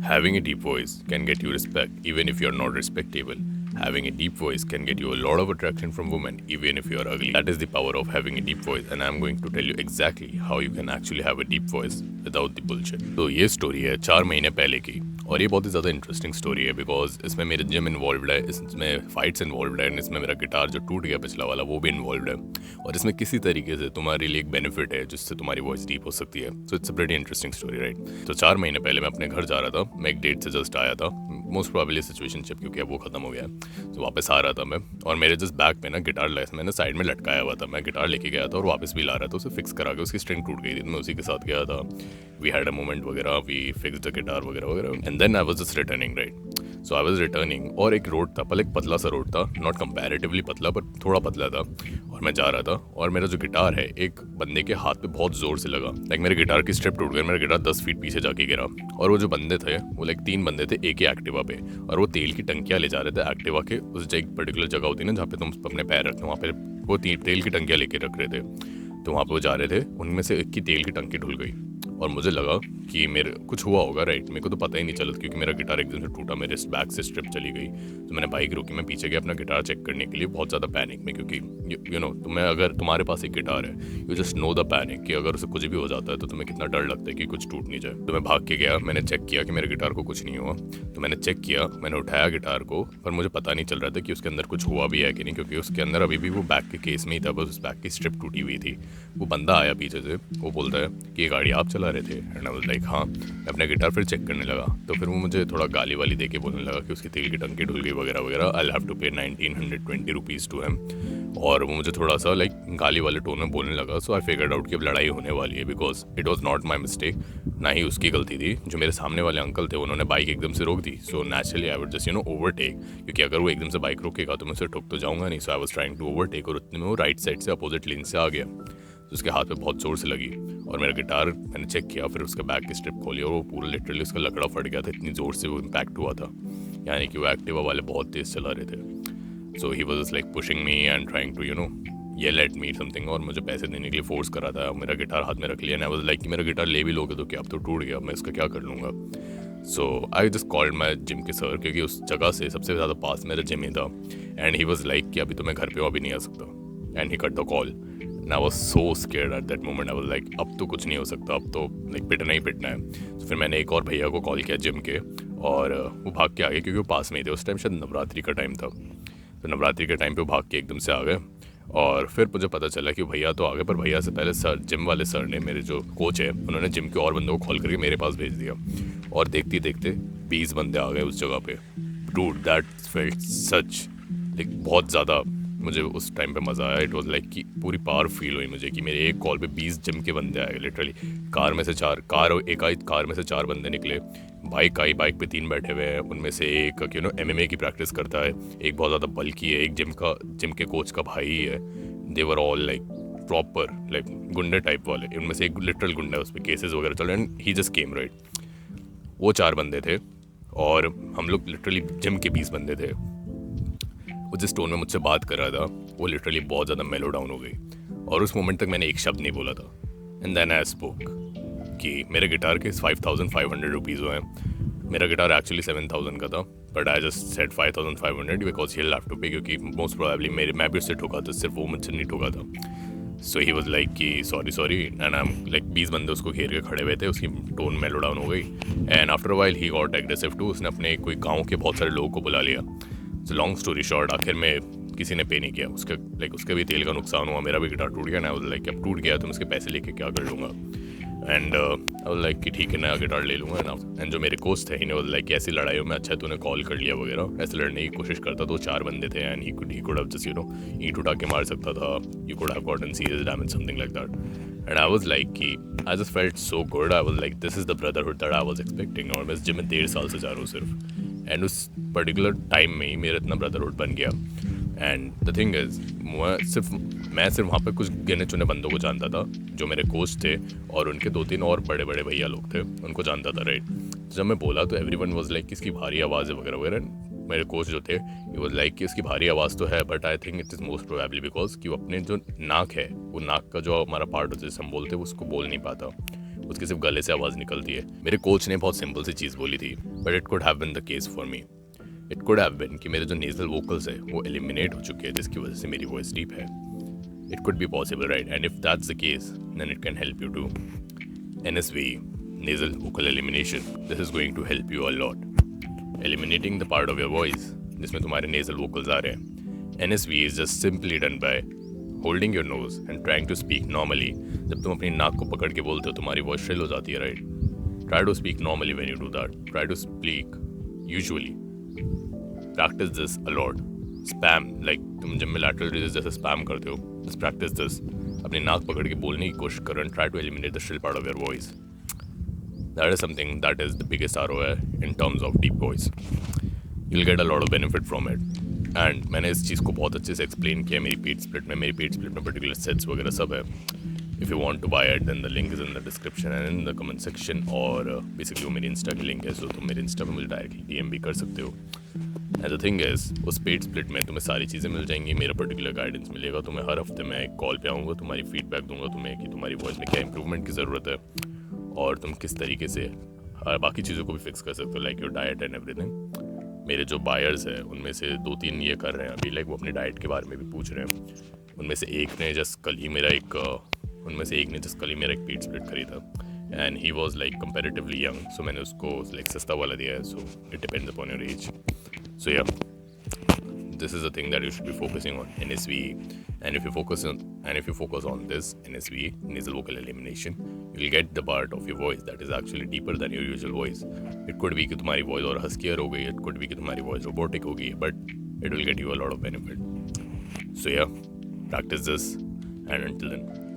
Having a deep voice can get you respect even if you're not respectable. Having a deep voice can get you a lot of attraction from women even if you're ugly. That is the power of having a deep voice, and I'm going to tell you exactly how you can actually have a deep voice without the bullshit. तो ये story है 4 महीने पहले की, और ये बहुत ही ज़्यादा इंटरेस्टिंग स्टोरी है बिकॉज इसमें मेरे जिम इन्वॉल्व है, इसमें फाइट्स इन्वॉल्व है, इसमें मेरा गिटार जो टूट गया पिछला वाला वो भी इन्वॉल्व है, और इसमें किसी तरीके से तुम्हारे लिए एक बेनिफिट है जिससे तुम्हारी वॉइस डीप हो सकती है. So it's a pretty interesting story, right. तो 4 महीने पहले मैं अपने घर जा रहा था. मैं एक डेट से जस्ट आया था, मोस्ट प्रोबेबली सिचुएशनशिप, क्योंकि अब वो खत्म हो गया है. तो वापस आ रहा था मैं, और मेरे जस्ट बैग पे ना गिटार मैंने साइड में लटकाया हुआ था. मैं गिटार लेके गया था और वापस भी ला रहा था, उसे फिक्स करा के उसकी स्ट्रिंग टूट गई थी. मैं उसी के साथ गया था. वी हैड अ मोमेंट वगैरह, वी फिक्स द गिटार वगैरह वगैरह, and then I was just returning, right. So I was returning, और एक रोड था, पहले एक पतला सा रोड था, नॉट कंपैरेटिवली पतला पर थोड़ा पतला था, और मैं जा रहा था. और मेरा जो गिटार है एक बंदे के हाथ पे बहुत जोर से लगा. लाइक मेरे गिटार की स्ट्रिप टूट गई, मेरा गिटार 10 फीट पीछे जाके गिरा. और वो जो बंदे थे वो लाइक 3 बंदे थे एक ही एक्टिवा पे, और वो तेल की टंकियाँ ले जा रहे थे एक्टिवा के. उस जो एक पर्टिकुलर जगह होती है ना जहाँ पे तुम अपने पैर रखते हो, वहाँ पे वो तेल की टंकियाँ लेके रख रहे थे. तो वहाँ पे वो जा रहे थे, उनमें से एक की तेल की टंकी ढुल गई, और मुझे लगा कि मेरे कुछ हुआ होगा, राइट. मेरे को तो पता ही नहीं चला क्योंकि मेरा गिटार एकदम से टूटा, मेरे बैक से स्ट्रिप चली गई. तो मैंने बाइक रोकी, मैं पीछे गया अपना गिटार चेक करने के लिए, बहुत ज़्यादा पैनिक में, क्योंकि यू नो तुम्हें अगर तुम्हारे पास एक गिटार है, you just know the panic कि अगर उसे कुछ भी हो जाता है तो तुम्हें कितना डर लगता है कि कुछ टूट नहीं जाए. तो मैं भाग के गया, मैंने चेक किया कि मेरे गिटार को कुछ नहीं हुआ. तो मैंने चेक किया, मैंने उठाया गिटार को, पर मुझे पता नहीं चल रहा था कि उसके अंदर कुछ हुआ भी है कि नहीं, क्योंकि उसके अंदर अभी भी वो बैक के केस में ही था, बस उस बैक की स्ट्रिप टूटी हुई थी. वो बंदा आया पीछे से, वो बोलता है कि ये गाड़ी आप चला रहे थे, एंड आई वाज लाइक हाँ. मैं अपना गिटार फिर चेक करने लगा, तो फिर वो मुझे थोड़ा गाली वाली दे के बोलने लगा कि उसकी तेल की टंकी ढुल गई वगैरह वगैरह, आई हैव टू पे 1920 रुपीज़ टू हिम. और वो मुझे थोड़ा सा लाइक गाली वाले टोन में बोलने लगा. सो आई फिगर्ड आउट कि अब लड़ाई होने वाली है, because it was not my mistake, ना ही उसकी गलती थी. जो मेरे सामने वाले अंकल थे उन्होंने बाइक एकदम से रोक दी. So naturally I would just overtake, क्योंकि अगर वो एकदम से बाइक रोकेगा तो मैं उसे ठोक तो जाऊँगा नहीं. So I was trying to overtake, और उतने में वो राइट साइड से अपोजिट लेन से आ गया. तो उसके हाथ पे बहुत ज़ोर से लगी, और मेरा गिटार मैंने चेक किया, फिर उसका बैक की स्ट्रिप खोली, और वो पूरा लिटरली उसका लकड़ा फट गया था, इतनी ज़ोर से वो इम्पैक्ट हुआ था. यानी कि वो एक्टिवा वाले बहुत तेज़ चला रहे थे. So he was like pushing me and trying to yell at me something, और मुझे पैसे देने के लिए फोर्स करा था. मेरा गिटार हाथ में रख लिया, एंड आई वाज लाइक कि मेरा गिटार ले भी लोगे तो क्या, अब तो टूट गया, मैं इसका क्या कर लूँगा. So I just called my gym के सर, क्योंकि उस जगह से सबसे ज़्यादा पास मेरा जिम ही था. एंड ही वॉज लाइक कि अभी तो मैं घर पे अभी नहीं आ सकता, and he cut the call. And I was so scared at that moment. I was like, अब तो कुछ नहीं हो सकता, अब तो लाइक पिटना ही पिटना है. तो फिर मैंने एक और भैया को कॉल किया जिम के, और वो भाग के आ गए, क्योंकि वो पास में ही थे. उस टाइम शायद नवरात्रि का टाइम था, तो नवरात्रि के टाइम पे वो भाग के एकदम से आ गए. और फिर मुझे पता चला कि भैया तो आ गए, पर भैया से पहले सर, जिम वाले सर ने, मेरे जो कोच है, उन्होंने जिम के और बंदों को कॉल करके मेरे पास भेज दिया. और देखते देखते 20 बंदे आ गए उस जगह पे. Dude that felt such like बहुत ज़्यादा, मुझे उस टाइम पे मज़ा आया. इट वाज लाइक कि पूरी पावर फील हुई मुझे कि मेरे एक कॉल पे 20 जिम के बंदे आए. लिटरली कार में से 4 कार में से 4 बंदे निकले. बाइक आई, बाइक पे 3 बैठे हुए हैं, उनमें से एक MMA की प्रैक्टिस करता है, एक बहुत ज़्यादा बल्कि है, एक जिम के कोच का भाई है. They were all like proper like गुंडे टाइप वाले. उनमें से एक लिटरल गुंडा है, उस पर केसेस वगैरह चल रहे हैं, and he just came, right. वो 4 बंदे थे, और हम लोग लिटरली जिम के 20 बंदे थे. वो जिस टोन में मुझसे बात कर रहा था वो लिटरली बहुत ज़्यादा मेलो डाउन हो गई, और उस मोमेंट तक मैंने एक शब्द नहीं बोला था. एंड देन आई स्पोक कि मेरे गिटार के 5500 रुपीज़ हुए हैं. मेरा गिटार एक्चुअली 7000 का था, but I just said 5500 because he have to pay, क्योंकि मोस्ट प्रोबेबली मैं भी उससे ठोका था, सिर्फ वो मुझसे नहीं ठोका था. सो ही वॉज लाइक कि sorry, and I am like 20 बंदे उसको घेर के खड़े हुए थे. उसकी टोन मेलो डाउन हो गई, and after while he got aggressive too. उसने अपने कोई गाँव के बहुत सारे लोगों को बुला लिया. सो लॉन्ग स्टोरी शॉर्ट, आखिर में किसी ने पे नहीं किया. उसके भी तेल का नुकसान हुआ, मेरा भी गिटार टूट गया. ना लाइक अब टूट गया तो मैं उसके पैसे लेके क्या कर लूँगा. एंड आई वाज लाइक कि ठीक है, नया गिटार ले लूँगा ना. एंड जो मेरे कोच थे, इन्हें वाज लाइक ऐसी लड़ाइयों में अच्छा है तूने कॉल कर लिया वगैरह. ऐसे लड़ने की कोशिश करता तो 4 बंदे थे, and he could have just ईंट उठा के मार सकता था. You could have gotten serious damage, something like that. And I was like कि I just felt so good. I was like this is the brotherhood that I was expecting. और मैं इस जिम में 1.5 साल से जा रहा हूँ सिर्फ, एंड उस पर्टिकुलर टाइम में ही मेरा इतना ब्रदरहुड बन गया. एंड द थिंग इज़ मैं सिर्फ वहाँ पे कुछ गिने चुने बंदों को जानता था, जो मेरे कोच थे, और उनके 2-3 और बड़े बड़े भैया लोग थे, उनको जानता था, राइट. जब मैं बोला तो एवरीवन वाज लाइक किसकी भारी आवाज़ है वगैरह वगैरह. मेरे कोच जो थे, ही वाज लाइक कि उसकी भारी आवाज़ तो है, but I think it is most probably because कि वो अपने जो नाक है, वो नाक का जो हमारा पार्ट होता है जिसे हम बोलते हैं, उसको बोल नहीं पाता. उसके सिर्फ गले से आवाज़ निकलती है। मेरे कोच ने बहुत सिंपल सी चीज़ बोली थी, but it could have been the case for me. It could have been कि मेरे जो नेजल वोकल्स है वो एलिमिनेट हो चुके हैं, जिसकी वजह से मेरी वॉइस डीप है। It could be possible, right? And if that's the case, then it can help you to NSV, nasal vocal elimination. This is going to help you a lot. Eliminating the part of your voice जिसमें तुम्हारे nasal vocals आ रहे हैं. NSV is just simply done by holding your nose and trying to speak normally. जब तुम अपनी नाक को पकड़ के बोलते हो तुम्हारी voice shrill हो जाती है, right? Try to speak normally when you do that. Try to speak usually. Practice this a lot. Spam, like तुम जब में lateral raises जैसे spam करते हो, just practice this. अपनी नाक पकड़ के बोलने की कोशिश करो and try to eliminate the shrill part of your voice. That is something that is the biggest ROI in terms of deep voice. You'll get a lot of benefit from it. And मैंने इस चीज़ को बहुत अच्छे से explain किया मेरी paid split में particular sets वगैरह सब है. If you want to buy it, then the link is in the description and in the comment section. और basically वो मेरी इंस्टा की लिंक है, so तुम मेरे इंस्टा पे मुझे डायरेक्टली DM भी कर सकते हो. And the thing is, उस पेड स्प्लिट में तुम्हें सारी चीज़ें मिल जाएंगी, मेरा पर्टिकुलर गाइडेंस मिलेगा तुम्हें। हर हफ्ते मैं एक कॉल पे आऊँगा, तुम्हारी फीडबैक दूंगा तुम्हें कि तुम्हारी वॉइस में क्या इंप्रूवमेंट की ज़रूरत है और तुम किस तरीके से बाकी चीज़ों को भी फिक्स कर सकते हो, like your diet and everything. मेरे जो बायर्स हैं उनमें से 2-3 ये कर रहे हैं अभी, लाइक वो अपनी डाइट के बारे में भी पूछ रहे हैं। उनमें से एक ने जस्ट कल ही मेरा एक पेड स्प्लिट खरीदा and he was like comparatively young, so मैंने उसको लाइक सस्ता वाला दिया है। So it depends upon your age. So yeah, this is the thing that you should be focusing on, NSV. And if you focus on this NSV, nasal vocal elimination, you'll get the part of your voice that is actually deeper than your usual voice. It could be कि तुम्हारी voice और huskier हो गई, it could be कि तुम्हारी voice robotic हो गई, but it will get you a lot of benefit. So yeah, practice this, and until then,